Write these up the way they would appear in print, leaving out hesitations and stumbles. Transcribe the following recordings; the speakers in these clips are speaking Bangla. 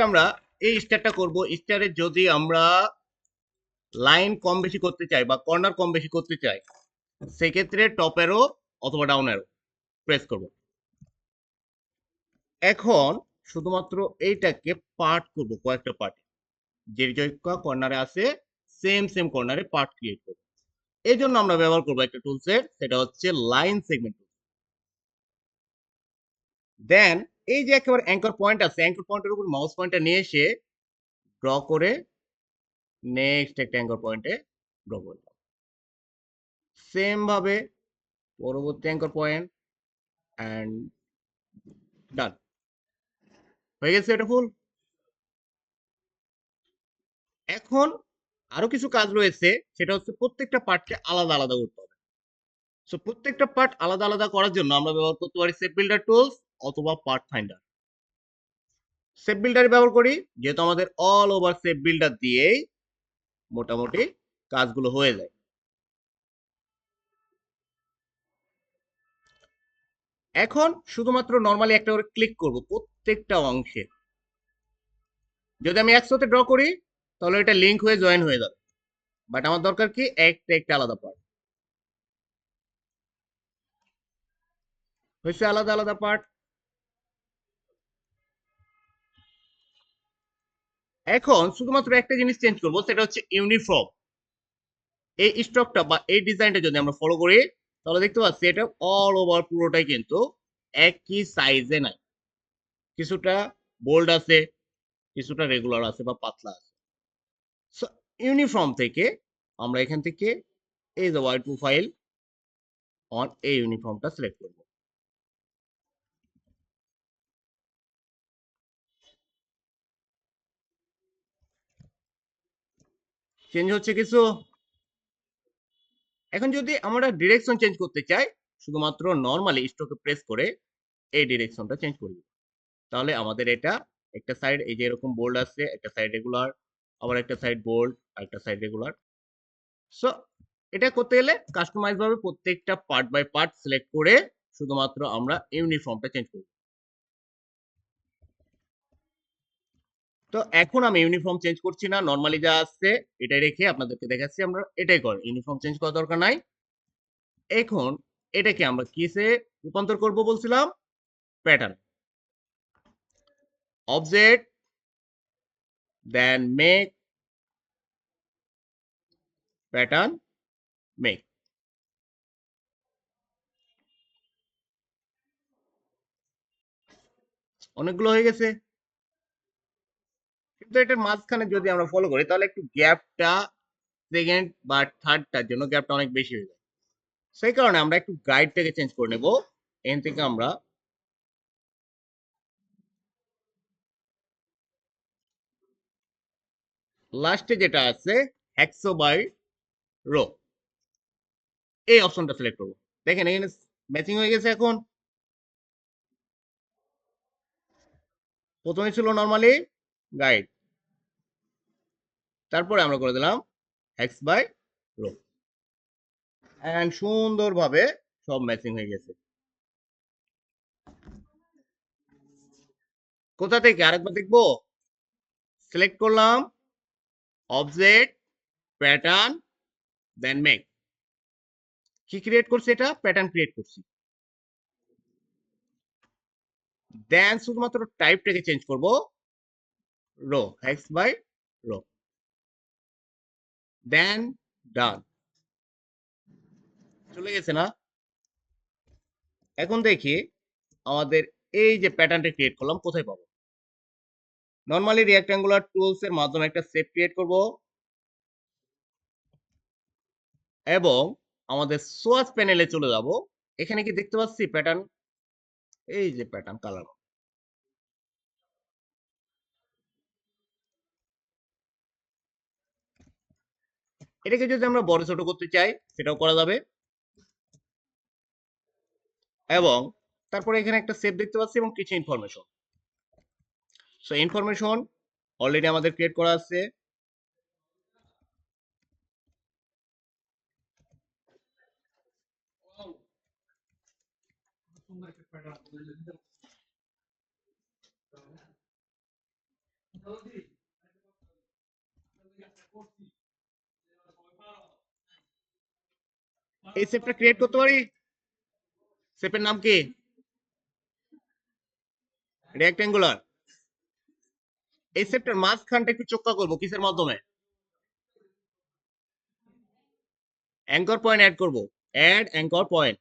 আমরা এই স্টারটা করব। স্টারে যদি আমরা লাইন কম বেশি করতে চাই বা কর্নার কম বেশি করতে চাই, সেক্ষেত্রে টপ অ্যারো অথবা ডাউন অ্যারো প্রেস করব। এখন শুধুমাত্র এইটাকে পার্ট করব, কয়েকটা পার্ট যে কর্নারে আছে সেম সেম কর্নারে পার্ট ক্রিয়েট করব। এই জন্য আমরা ব্যবহার করবো একটা টুলসের, সেটা হচ্ছে লাইন সেগমেন্ট। দেন এই যে একেবারে অ্যাঙ্কর পয়েন্ট আছে, অ্যাঙ্কর পয়েন্টের উপর মাউস পয়েন্টটা নিয়ে এসে ড্র করে নেক্সট একটা অ্যাঙ্কর পয়েন্টে ড্র করলাম। সেম ভাবে পরবর্তী অ্যাঙ্কর পয়েন্ট অ্যান্ড ডান, হয়ে গেছে এটা ফুল। এখন আরো কিছু কাজ রয়েছে, সেটা হচ্ছে প্রত্যেকটা পার্টকে আলাদা আলাদা করতে হবে। সো প্রত্যেকটা পার্ট আলাদা আলাদা করার জন্য আমরা ব্যবহার করতে পারি সেপ বিল্ডার টুলস অথবা পার্ট ফাইন্ডার। সেপ বিল্ডার ব্যবহার করি যেহেতু আমাদের অল ওভার সেপ বিল্ডার দিয়েই মোটামুটি কাজগুলো হয়ে যায়। এখন শুধুমাত্র নর্মালি একটা করে ক্লিক করব প্রত্যেকটা অংশে। যদি আমি একসাথে ড্র করি তাহলে এটা লিঙ্ক হয়ে জয়েন হয়ে যাবে, বাট আমার দরকার কি একটা একটা আলাদা পার্ট হয়েছে, আলাদা আলাদা পার্ট। এখন শুধুমাত্র একটা জিনিস চেঞ্জ করব, সেটা হচ্ছে ইউনিফর্ম। এই স্ট্রকটা বা এই ডিজাইনটা যদি আমরা ফলো করি তাহলে দেখতে পাচ্ছি এটা অল ওভার পুরোটাই কিন্তু একই সাইজে নাই, কিছুটা বোল্ড আছে, কিছুটা রেগুলার আছে বা পাতলা আছে। সো ইউনিফর্ম থেকে আমরা এখান থেকে এই যে ওয়াই প্রোফাইল অন এই ইউনিফর্মটা সিলেক্ট করব। চেঞ্জ হচ্ছে কিছু। এখন যদি আমরা ডিরেকশন চেঞ্জ করতে চাই, শুধুমাত্র নর্মালি স্ট্রোকে প্রেস করে এই ডিরেকশনটা চেঞ্জ করে দিব। তাহলে আমাদের এটা একটা সাইড এই যে এরকম বোল্ড আছে, একটা সাইড রেগুলার, আবার একটা সাইড বোল্ড আর একটা সাইড রেগুলার। সো এটা করতে গেলে কাস্টমাইজ ভাবে প্রত্যেকটা পার্ট বাই পার্ট সিলেক্ট করে শুধুমাত্র আমরা ইউনিফর্মটা চেঞ্জ করব। তো এখন আমি ইউনিফর্ম চেঞ্জ করছি না, নর্মালি যা আছে এটাই রেখে আপনাদেরকে দেখাচ্ছি। আমরা এটাই করি, ইউনিফর্ম চেঞ্জ করার দরকার নাই। এখন এটাকে আমরা কিসে রূপান্তর করব বলছিলাম? Pattern, object, then make, pattern, make. অনেকগুলো হয়ে গেছে, কিন্তু এটার মাঝখানে যদি আমরা ফলো করি তাহলে একটু গ্যাপটা সেকেন্ড বা থার্ডটার জন্য গ্যাপটা অনেক বেশি হয়ে যায়। সেই কারণে আমরা একটু গাইডটাকে চেঞ্জ করে নেব। এখান থেকে আমরা লাস্টে যেটা আছে হেক্সো বাই রো, এই অপশনটা সিলেক্ট করব। দেখেন এখানে ম্যাচিং হয়ে গেছে। এখন প্রথমে ছিল নরমালি গাইড, তারপরে আমরা করে দিলাম হেক্স বাই রো, এন্ড সুন্দরভাবে সব ম্যাচিং হয়ে গেছে। কোথা থেকে আরেকবার দেখবো? সিলেক্ট করলাম অবজেক্ট, প্যাটার্ন, দেন মেক। কি ক্রিয়েট করছি? এটা প্যাটার্ন ক্রিয়েট করছি। দেন শুধুমাত্র টাইপটাকে চেঞ্জ করব, রো, হেক্স বাই রো, দেন ডান। চলে গেছে না? এখন দেখি আমাদের এই যে প্যাটার্নটা ক্রিয়েট করলাম কোথায় পাবো। নরমালি রেক্ট্যাঙ্গুলার টুলস এর মাধ্যমে একটা শেপ ক্রিয়েট করব এবং আমাদের সোয়াচ প্যানেলে চলে যাব। এখানে কি দেখতে পাচ্ছি প্যাটার্ন? এই যে প্যাটার্ন কালার, এটাকে যদি আমরা বড় ছোট করতে চাই সেটাও করা যাবে। এবং তারপরে এখানে একটা শেপ দেখতে পাচ্ছি এবং কিছু ইনফরমেশন। সো ইনফরমেশন অলরেডি আমাদের ক্রিয়েট করা আছে। এই শেপটা ক্রিয়েট করতে পারি। শেপের নাম কি? রেক্টেঙ্গুলার। এই শেপটার মাঝখানটা একটু চোক্কা করবো কিসের মাধ্যমে? অ্যাঙ্কর পয়েন্ট অ্যাড করব। Add anchor point.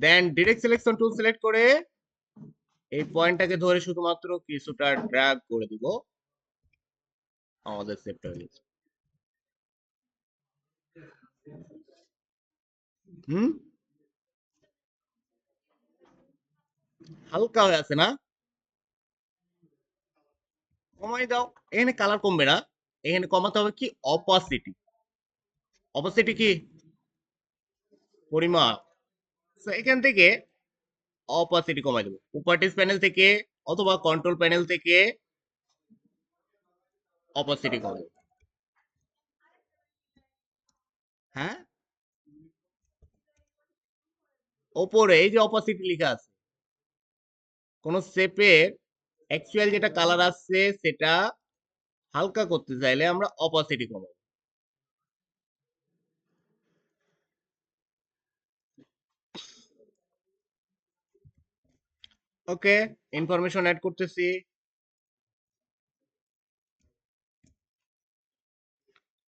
Then direct selection tool select করে এই পয়েন্টটাকে ধরে শুধুমাত্র কিছুটা ড্র্যাগ করে দিব, আমাদের শেপটা হয়ে গেছে। হুম, হালকা হয়ে আছে না? কমাই দাও। এখানে কালার কমবে না, এখানে কমাতে হবে কি অপাসিটি। অপাসিটি কি? পরিমাপ। So, এখান থেকে অপাসিটি কমাই দেবো প্রপার্টিজ প্যানেল থেকে অথবা কন্ট্রোল প্যানেল থেকে অপাসিটি কমাই দেবো। হ্যাঁ, ওপরে এই যে অপাসিটি লেখা আছে, কোন শেপের অ্যাকচুয়াল যেটা কালার আসছে সেটা হালকা করতে চাইলে আমরা অপাসিটি কমাবো। ওকে, ইনফরমেশন অ্যাড করতেছি।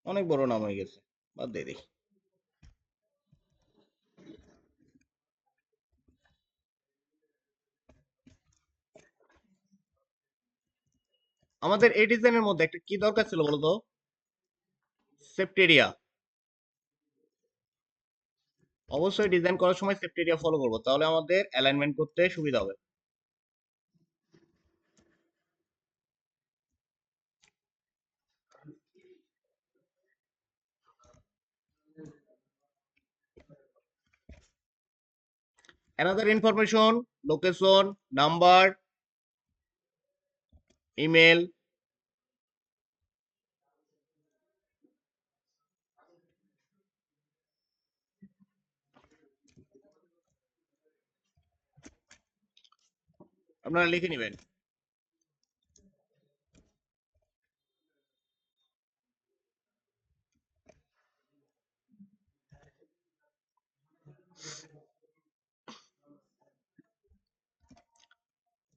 অনেক বড় নাম হয়ে গেছে, বাদ দিয়ে দিই। আমাদের এই ডিজাইনের মধ্যে একটা কি দরকার ছিল বলতো? সেপ্টেরিয়া। অবশ্যই ডিজাইন করার সময় সেপ্টেরিয়া ফলো করবো, তাহলে আমাদের অ্যালাইনমেন্ট করতে সুবিধা হবে। Another information, location, number, email. আপনারা লিখে নেবেন।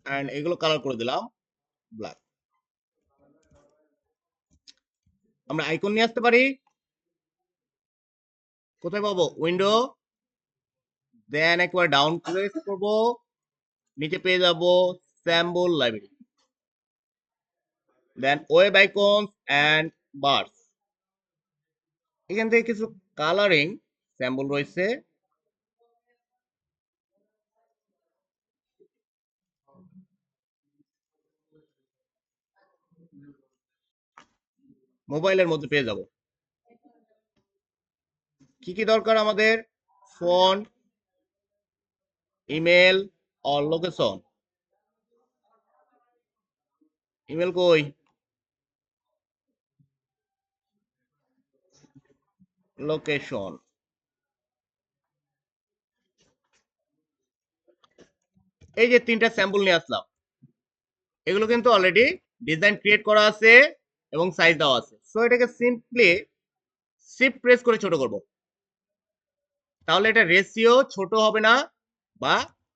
এন্ড এগুলো কালার করে দিলাম ব্ল্যাক। আমরা আইকন নিয়ে আসতে পারি। কোথায় পাবো? উইন্ডো, দেন একবার ডাউন প্রেস করব, নিচে পেয়ে যাব symbol library, then web icons and bars. এখান থেকে কিছু কালারিং স্যাম্বল রয়েছে। মোবাইলের মধ্যে পেয়ে যাব। কি কি দরকার আমাদের? Font, email or location. Email কই? লোকেশন। এই যে তিনটা স্যাম্পল নিয়ে আসলাম, এগুলো কিন্তু অলরেডি ডিজাইন ক্রিয়েট করা আছে এবং সাইজ দেওয়া আছে। সো এটাকে সিম্পলি শিফট প্রেস করে ছোট করব, তাহলে এটা রেশিও ছোট হবে না বা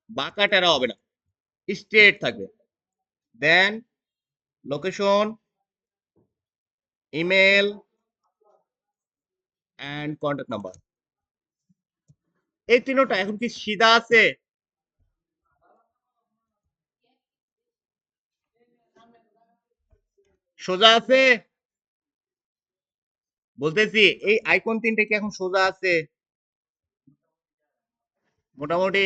বাঁকা টেরা হবে না, স্ট্রেট থাকবে। Then location, email and contact number. এই তিনটা এখন কি সিধা আছে? সোজা আছে? বলতেছি এই আইকন তিনটা কি এখন সোজা আছে মোটামুটি?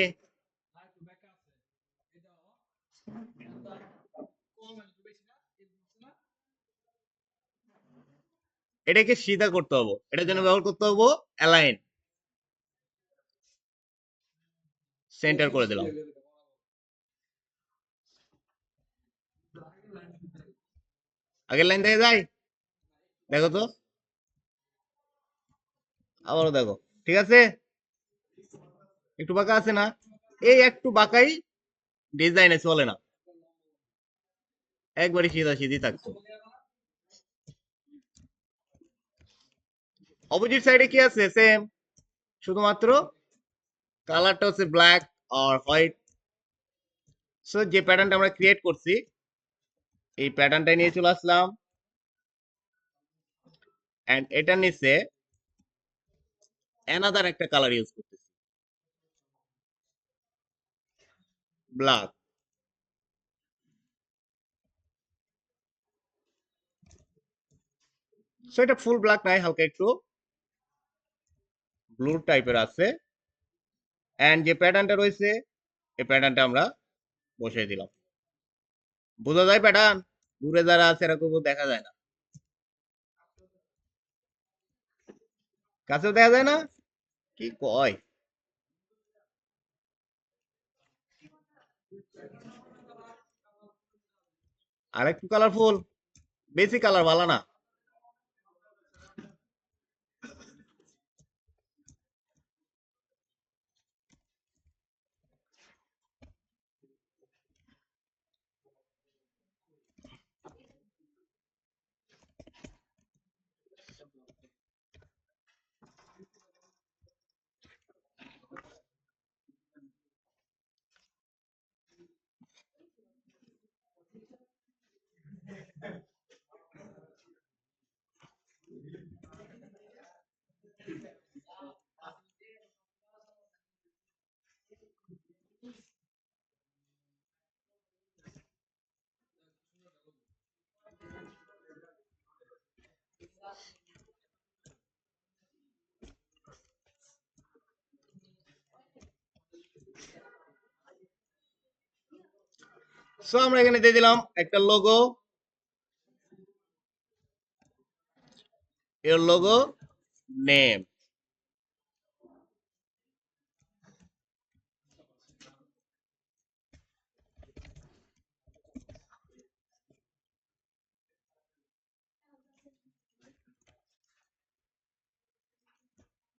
এটাকে সিধা করতে হবে, এটার জন্য ব্যবহার করতে হবে অ্যালাইন। সেন্টার করে দিলাম। আগের লাইন থেকে যাই, দেখো তো, আবারও দেখো, ঠিক আছে? একটু বাঁকা আছে না? এই একটু বাঁকাই ডিজাইনে চলে না। একবারে সিধি থাকতো। অপোজিট সাইডে কি আছে? সেম, শুধুমাত্র কালারটা হচ্ছে ব্ল্যাক আর হোয়াইট। সো যে প্যাটার্নটা আমরা ক্রিয়েট করছি এই প্যাটার্নটা নিয়ে চলে আসলাম, এন্ড এটার নিচে অ্যানাদার একটা কালার ইউজ করতেছি, ব্ল্যাক। সো এটা ফুল ব্ল্যাক নাই, হালকা একটু ব্লু টাইপের আছে। এন্ড যে প্যাটার্নটা রয়েছে এই প্যাটার্নটা আমরা বসিয়ে দিলাম। বোঝা যায় প্যাটার্ন? দূরে যারা আছে এরকম দেখা যায় না, কাছেও দেখা যায় না, কি কয়। আর একটু কালারফুল, বেশি কালার ভালো না। সো আমরা এখানে দিয়ে দিলাম একটা লোগো, এর লোগো নেম।